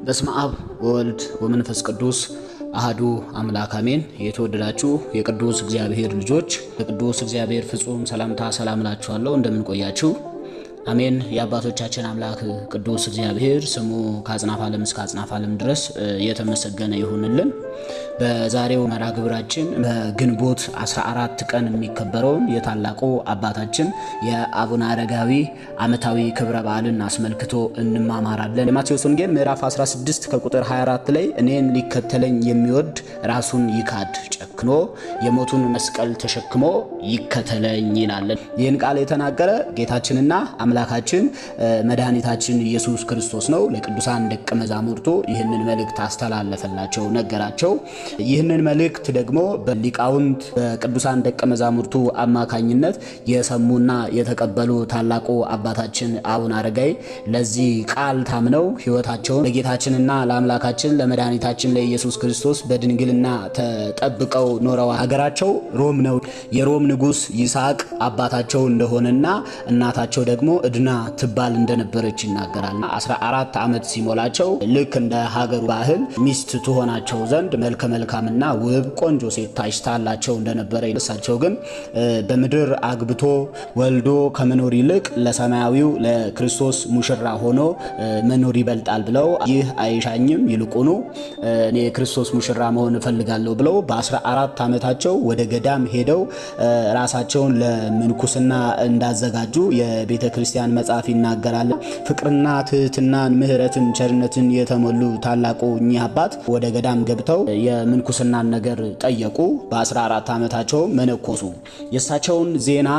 በስመ አብ ወወልድ ወመንፈስ ቅዱስ አሐዱ አምላክ አሜን። የተወደዳችሁ የቅዱስ እግዚአብሔር ልጆች በቅዱስ እግዚአብሔር ፍጹም ሰላምታ ሰላም እላችኋለሁ። እንደምን ቆያችሁ? አሜን። የአባቶቻችን አምላክ ቅዱስ እግዚአብሔር ስሙ ከአጽናፈ ዓለም እስከ አጽናፈ ዓለም ድረስ የተመሰገነ ይሁንልን። በዛሬው መርሐ ግብራችን በግንቦት 14 ቀን የሚከበረውን የታላቁ አባታችን የአቡነ አረጋዊ ዓመታዊ ክብረ በዓልን አስመልክቶ እንማማራለን። የማቴዎስ ወንጌል ምዕራፍ 16 ከቁጥር 24 ላይ እኔን ሊከተለኝ የሚወድ ራሱን ይካድ፣ ጨክኖ የሞቱን መስቀል ተሸክሞ ይከተለኝ ይላል። ይህን ቃል የተናገረ ጌታችንና አምላካችን መድኃኒታችን ኢየሱስ ክርስቶስ ነው። ለቅዱሳን ደቀ መዛሙርቱ ይህንን መልእክት አስተላለፈላቸው፣ ነገራቸው። ይህንን መልእክት ደግሞ በሊቃውንት በቅዱሳን ደቀ መዛሙርቱ አማካኝነት የሰሙና የተቀበሉ ታላቁ አባታችን አቡነ አረጋዊ ለዚህ ቃል ታምነው ሕይወታቸውን ለጌታችንና ለአምላካችን ለመድኃኒታችን ለኢየሱስ ክርስቶስ በድንግልና ተጠብቀው ኖረዋል። ሀገራቸው ሮም ነው። የሮም ንጉሥ ይስሐቅ አባታቸው እንደሆነና እናታቸው ደግሞ ዕድና ትባል እንደነበረች ይናገራል። 14 ዓመት ሲሞላቸው ልክ እንደ ሀገሩ ባህል ሚስት ትሆናቸው ዘንድ መልከ መልካምና ውብ ቆንጆ ሴት ታጭታላቸው እንደነበረ፣ እሳቸው ግን በምድር አግብቶ ወልዶ ከመኖር ይልቅ ለሰማያዊው ለክርስቶስ ሙሽራ ሆኖ መኖር ይበልጣል ብለው ይህ አይሻኝም፣ ይልቁኑ እኔ ክርስቶስ ሙሽራ መሆን እፈልጋለሁ ብለው በ14 ዓመታቸው ወደ ገዳም ሄደው ራሳቸውን ለምንኩስና እንዳዘጋጁ የቤተ ክርስቲያን መጽሐፍ ይናገራል። ፍቅርና ትህትናን፣ ምሕረትን፣ ቸርነትን የተሞሉ ታላቁ እኚህ አባት ወደ ገዳም ገብተው የምንኩስናን ነገር ጠየቁ። በ14 ዓመታቸው መነኮሱ። የእሳቸውን ዜና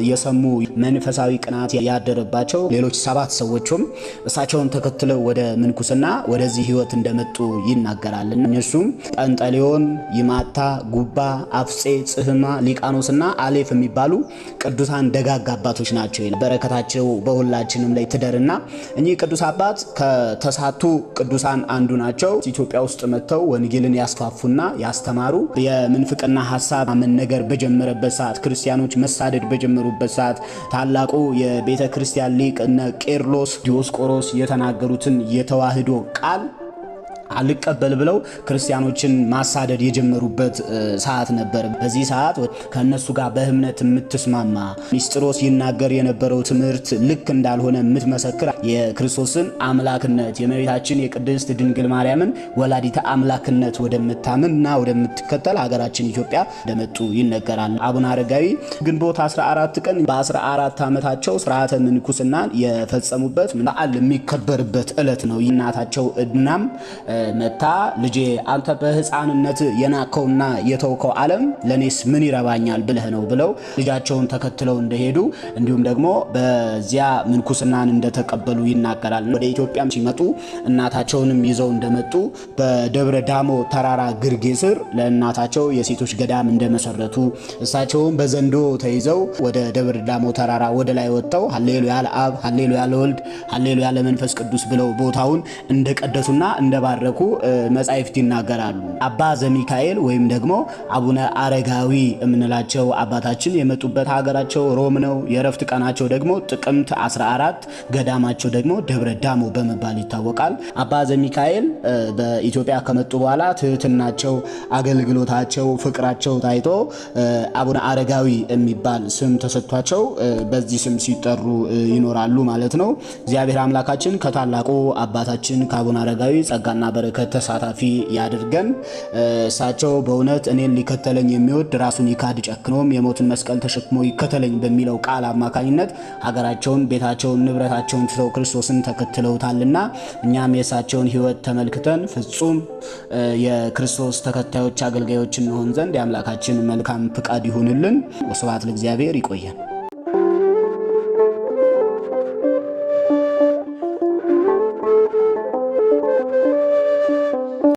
የሰሙ መንፈሳዊ ቅናት ያደረባቸው ሌሎች 7 ሰዎችም እሳቸውን ተከትለው ወደ ምንኩስና ወደዚህ ሕይወት እንደመጡ ይናገራል። እነሱም ጰንጠሌዎን፣ ይማታ፣ ጉባ፣ አፍጼ፣ ጽህማ፣ ሊቃኖስና አሌፍ የሚባሉ ቅዱሳን ደጋግ አባቶች ናቸው። በረከታቸው በሁላችንም ላይ ትደርና እኚህ ቅዱስ አባት ከተሳቱ ቅዱሳን አንዱ ናቸው። ኢትዮጵያ ውስጥ መጥተው ወንጌልን ያስፋፉና ያስተማሩ፣ የምንፍቅና ሐሳብ መነገር በጀመረበት ሰዓት፣ ክርስቲያኖች መሳደድ በጀመሩበት ሰዓት ታላቁ የቤተ ክርስቲያን ሊቅ እነ ቄርሎስ ዲዮስቆሮስ የተናገሩትን የተዋህዶ ቃል አልቀበል ብለው ክርስቲያኖችን ማሳደድ የጀመሩበት ሰዓት ነበር። በዚህ ሰዓት ከነሱ ጋር በእምነት የምትስማማ ሚስጥሮስ ይናገር የነበረው ትምህርት ልክ እንዳልሆነ የምትመሰክር የክርስቶስን አምላክነት የእመቤታችን የቅድስት ድንግል ማርያምን ወላዲተ አምላክነት ወደምታምንና ወደምትከተል ሀገራችን ኢትዮጵያ እንደመጡ ይነገራል። አቡነ አረጋዊ ግንቦት 14 ቀን በ14 ዓመታቸው ስርዓተ ምንኩስናን የፈጸሙበት በዓል የሚከበርበት ዕለት ነው። እናታቸው ዕድናም መታ ልጄ አንተ በሕፃንነት የናከውና የተውከው ዓለም ለኔስ ምን ይረባኛል ብለህ ነው ብለው ልጃቸውን ተከትለው እንደሄዱ እንዲሁም ደግሞ በዚያ ምንኩስናን እንደተቀበሉ ይናገራል። ወደ ኢትዮጵያም ሲመጡ እናታቸውንም ይዘው እንደመጡ በደብረ ዳሞ ተራራ ግርጌ ስር ለእናታቸው የሴቶች ገዳም እንደመሰረቱ፣ እሳቸውም በዘንዶ ተይዘው ወደ ደብረ ዳሞ ተራራ ወደ ላይ ወጥተው ሃሌሉያ ለአብ ሃሌሉያ ለወልድ ሃሌሉያ ለመንፈስ ቅዱስ ብለው ቦታውን እንደቀደሱና እንደባረኩ መጻሕፍት ይናገራሉ። አባ ዘሚካኤል ወይም ደግሞ አቡነ አረጋዊ የምንላቸው አባታችን የመጡበት ሀገራቸው ሮም ነው። የእረፍት ቀናቸው ደግሞ ጥቅምት 14፣ ገዳማቸው ደግሞ ደብረ ዳሞ በመባል ይታወቃል። አባ ዘሚካኤል በኢትዮጵያ ከመጡ በኋላ ትህትናቸው፣ አገልግሎታቸው፣ ፍቅራቸው ታይቶ አቡነ አረጋዊ የሚባል ስም ተሰጥቷቸው በዚህ ስም ሲጠሩ ይኖራሉ ማለት ነው። እግዚአብሔር አምላካችን ከታላቁ አባታችን ከአቡነ አረጋዊ ጸጋና በረከት ተሳታፊ ያድርገን። እሳቸው በእውነት እኔን ሊከተለኝ የሚወድ ራሱን ይካድ፣ ጨክኖም የሞትን መስቀል ተሸክሞ ይከተለኝ በሚለው ቃል አማካኝነት ሀገራቸውን፣ ቤታቸውን፣ ንብረታቸውን ትተው ክርስቶስን ተከትለውታልና እኛም የእሳቸውን ሕይወት ተመልክተን ፍጹም የክርስቶስ ተከታዮች አገልጋዮች እንሆን ዘንድ የአምላካችን መልካም ፍቃድ ይሁንልን። ወስብሐት ለእግዚአብሔር። ይቆየን።